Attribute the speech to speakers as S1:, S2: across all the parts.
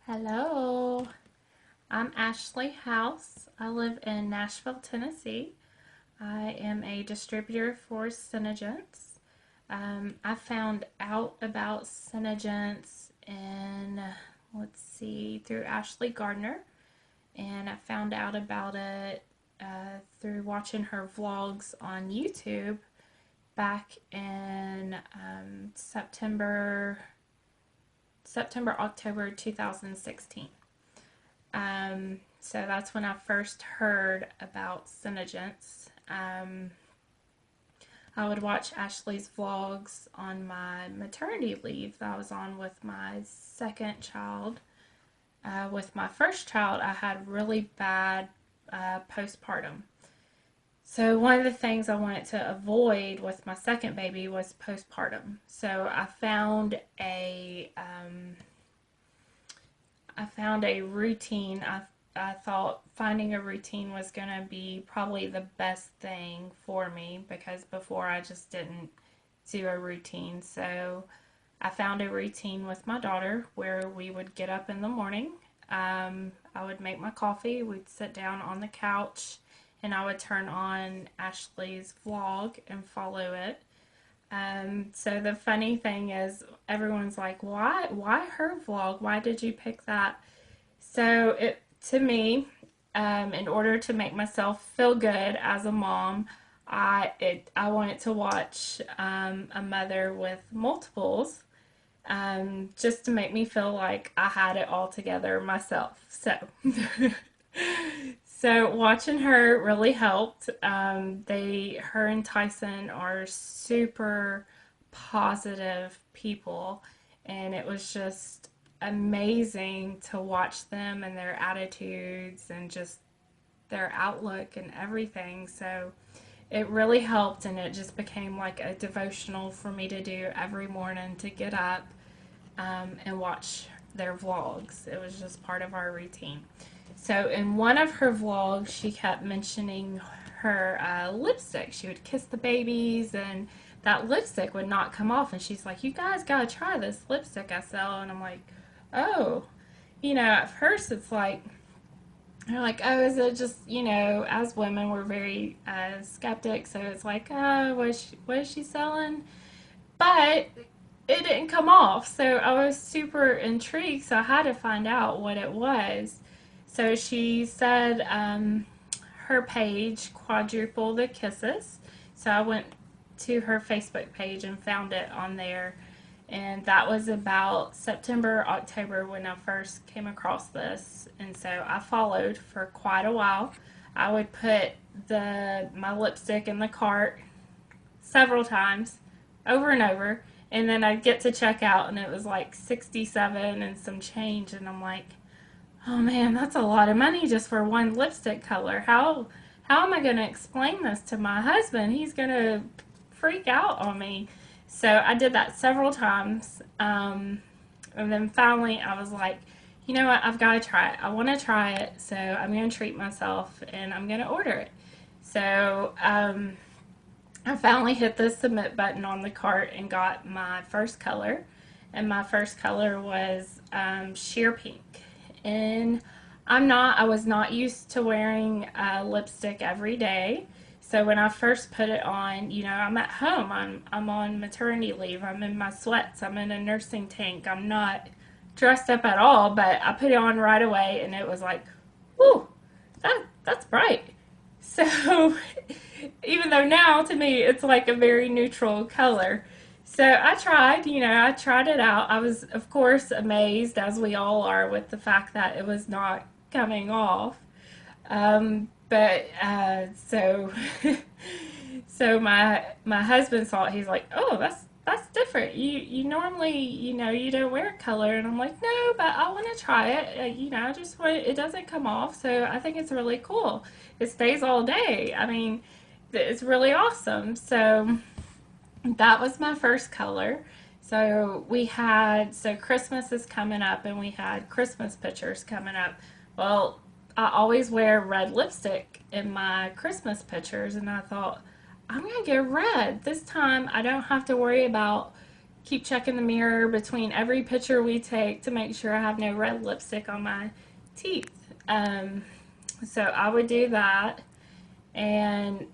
S1: Hello, I'm Ashley House. I live in Nashville, Tennessee. I am a distributor for SeneGence. I found out about SeneGence through Ashley Gardner, and I found out about it through watching her vlogs on YouTube back in October 2016. So that's when I first heard about SeneGence. I would watch Ashley's vlogs on my maternity leave that I was on with my second child. With my first child, I had really bad postpartum. So one of the things I wanted to avoid with my second baby was postpartum. So I found a routine. I thought finding a routine was going to be probably the best thing for me because before I just didn't do a routine. So I found a routine with my daughter where we would get up in the morning. I would make my coffee. We'd sit down on the couch and I would turn on Ashley's vlog and follow it. So the funny thing is, everyone's like, why her vlog? Why did you pick that? So to me, in order to make myself feel good as a mom, I wanted to watch a mother with multiples, just to make me feel like I had it all together myself. So So watching her really helped. Her and Tyson are super positive people, and it was just amazing to watch them and their attitudes and just their outlook and everything. So it really helped, and it just became like a devotional for me to do every morning to get up and watch their vlogs. It was just part of our routine. So in one of her vlogs, she kept mentioning her lipstick. She would kiss the babies, and that lipstick would not come off. And she's like, "You guys gotta try this lipstick I sell." And I'm like, "Oh, at first it's like." They're like, "Oh, is it just, as women, we're very skeptic, so it's like, oh, what is she selling?" But it didn't come off, so I was super intrigued, so I had to find out what it was. So she said her page, Quadruple the Kisses. So I went to her Facebook page and found it on there. And that was about September, October when I first came across this. And so I followed for quite a while. I would put my lipstick in the cart several times, over and over. And then I'd get to check out, and it was like 67 and some change. And I'm like, oh man, that's a lot of money just for one lipstick color. How am I going to explain this to my husband? He's going to freak out on me. So I did that several times. And then finally I was like, you know what? I've got to try it. I want to try it. So I'm going to treat myself and I'm going to order it. So I finally hit the submit button on the cart and got my first color. And my first color was sheer pink. And I was not used to wearing lipstick every day. So when I first put it on, I'm at home. I'm on maternity leave. I'm in my sweats. I'm in a nursing tank. I'm not dressed up at all, but I put it on right away and it was like, whoo, that's bright. So even though now to me it's like a very neutral color. So I tried it out. I was, of course, amazed, as we all are, with the fact that it was not coming off. But so so my husband saw it. He's like, "Oh, that's different. You normally, you don't wear color." And I'm like, "No, but I want to try it. I just want it doesn't come off, so I think it's really cool. It stays all day. I mean, it's really awesome." So that was my first color. So Christmas is coming up and we had Christmas pictures coming up. Well, I always wear red lipstick in my Christmas pictures, and I thought, I'm going to get red. This time I don't have to worry about, keep checking the mirror between every picture we take to make sure I have no red lipstick on my teeth. So I would do that, and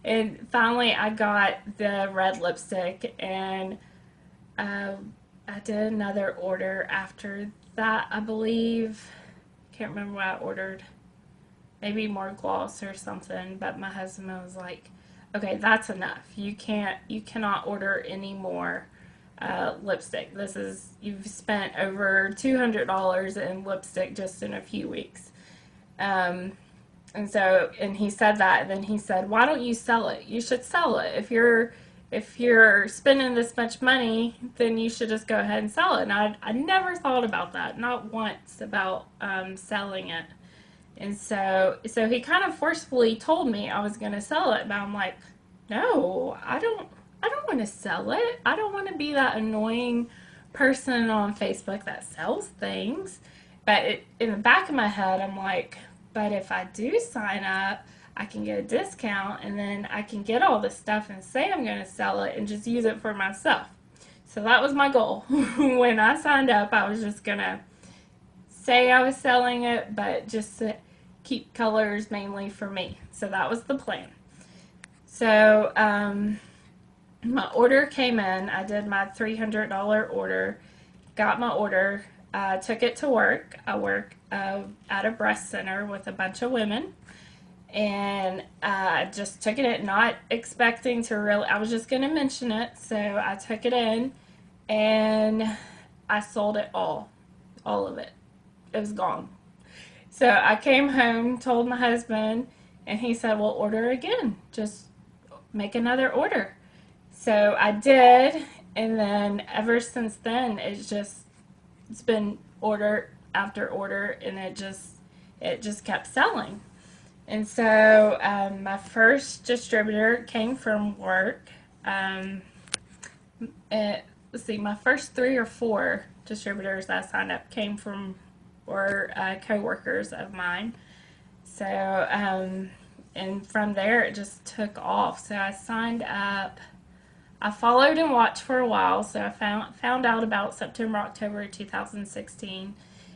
S1: and finally I got the red lipstick, and I did another order after that, I believe. Can't remember what I ordered. Maybe more gloss or something, but my husband was like, okay, that's enough. You cannot order any more lipstick. You've spent over $200 in lipstick just in a few weeks. Um, and he said that, and then he said, why don't you sell it? You should sell it. If you're spending this much money, then you should just go ahead and sell it. And I never thought about that, not once, about selling it. And so he kind of forcefully told me I was going to sell it, but I'm like, no, I don't want to sell it. I don't want to be that annoying person on Facebook that sells things. But in the back of my head, I'm like, but if I do sign up, I can get a discount, and then I can get all this stuff and say I'm going to sell it and just use it for myself. So that was my goal. When I signed up, I was just going to say I was selling it, but just to keep colors mainly for me. So that was the plan. So my order came in. I did my $300 order, got my order, took it to work. I work at a breast center with a bunch of women, and I just took it in, not expecting to really, I was just going to mention it. So I took it in, and I sold it all of it. It was gone. So I came home, told my husband, and he said, well, order again. Just make another order. So I did, and then ever since then, it's been order after order, and it just kept selling. And so my first distributor came from work. Let's see, my first 3 or 4 distributors that I signed up came from were co-workers of mine. So and from there it just took off. So I signed up. I followed and watched for a while. So I found out about September, October 2016,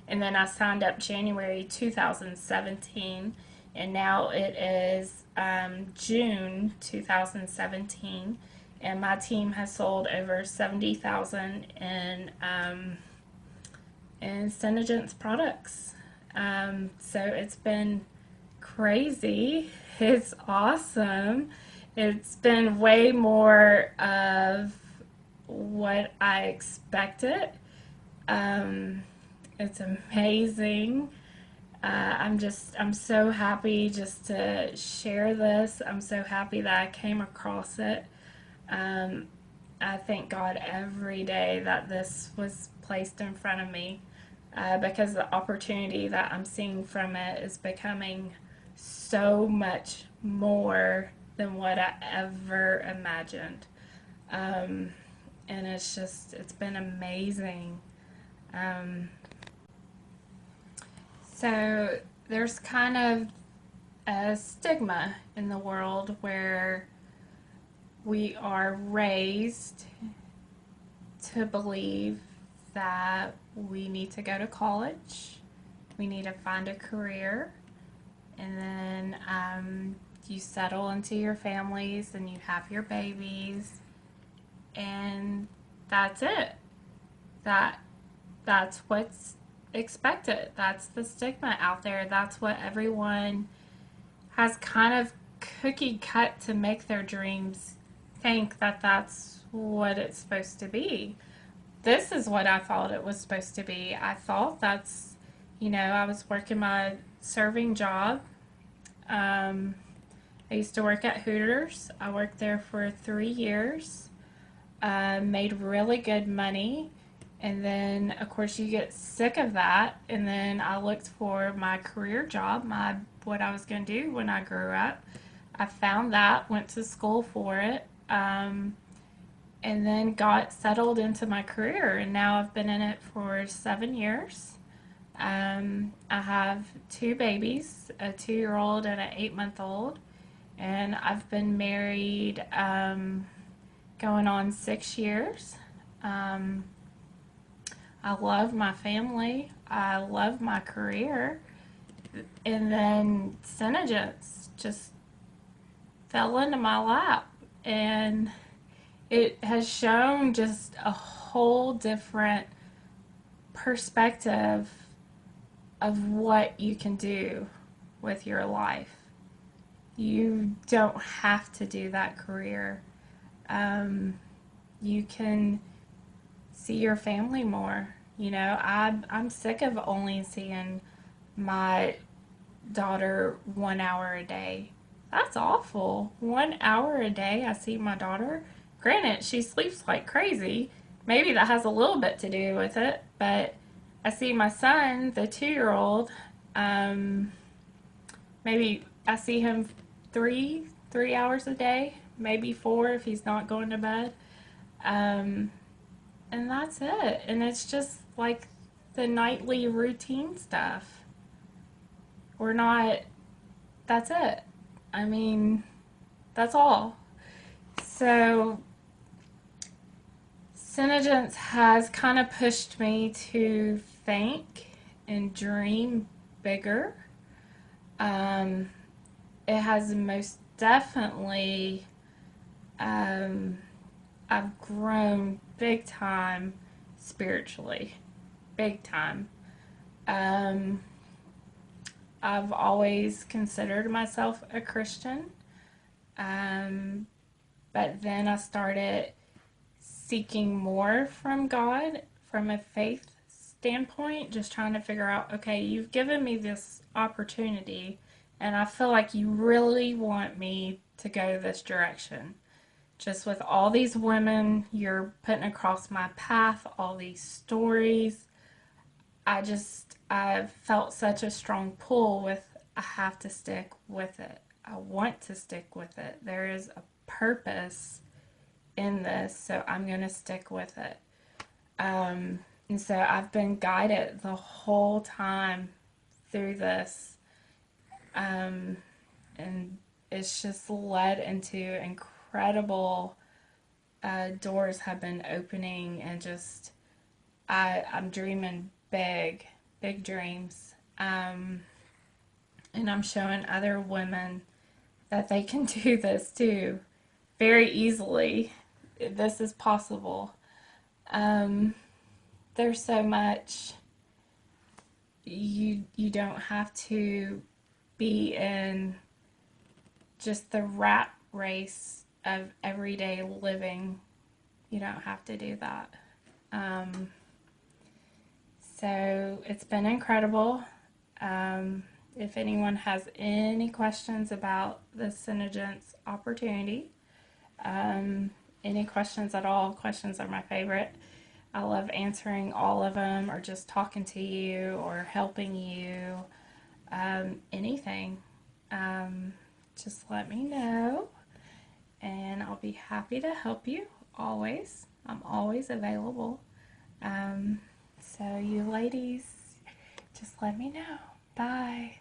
S1: and then I signed up January 2017, and now it is June 2017, and my team has sold over 70,000 in SeneGence products. So it's been crazy. It's awesome. It's been way more of what I expected. It's amazing. I'm so happy just to share this. I'm so happy that I came across it. I thank God every day that this was placed in front of me, because the opportunity that I'm seeing from it is becoming so much more than what I ever imagined. And it's been amazing. So there's kind of a stigma in the world where we are raised to believe that we need to go to college, we need to find a career, and then you settle into your families and you have your babies, and that's it. That's what's expected. That's the stigma out there. That's what everyone has kind of cookie cut to make their dreams think that that's what it's supposed to be. This is what I thought it was supposed to be. I thought I was working my serving job. I used to work at Hooters. I worked there for 3 years. Made really good money. And then, of course, you get sick of that. And then I looked for my career job, what I was going to do when I grew up. I found that, went to school for it, and then got settled into my career. And now I've been in it for 7 years. I have 2 babies, a 2-year-old and an 8-month-old. And I've been married going on 6 years. Um, I love my family. I love my career. And then SeneGence just fell into my lap. And it has shown just a whole different perspective of what you can do with your life. You don't have to do that career. You can see your family more. I'm sick of only seeing my daughter 1 hour a day. That's awful. 1 hour a day I see my daughter. Granted, she sleeps like crazy. Maybe that has a little bit to do with it, but I see my son, the 2-year-old, um, maybe I see him three hours a day, maybe 4 if he's not going to bed. Um, and that's it. And it's just like the nightly routine stuff. We're not, that's it. I mean, that's all. So, SeneGence has kind of pushed me to think and dream bigger. Um, it has most definitely, um, I've grown big time spiritually. Big time. Um, I've always considered myself a Christian. Um, but then I started seeking more from God from a faith standpoint, just trying to figure out, okay, you've given me this opportunity, and I feel like you really want me to go this direction. Just with all these women you're putting across my path, all these stories, I felt such a strong pull with, I have to stick with it. I want to stick with it. There is a purpose in this, so I'm going to stick with it. And so I've been guided the whole time through this. And it's just led into incredible doors have been opening, and just I'm dreaming big, big dreams. And I'm showing other women that they can do this too, very easily. This is possible. There's so much. You don't have to be in just the rat race of everyday living. You don't have to do that. So it's been incredible. If anyone has any questions about the SeneGence opportunity, any questions at all, questions are my favorite. I love answering all of them, or just talking to you, or helping you. Anything. Just let me know, and I'll be happy to help you always. I'm always available. So you ladies, just let me know. Bye.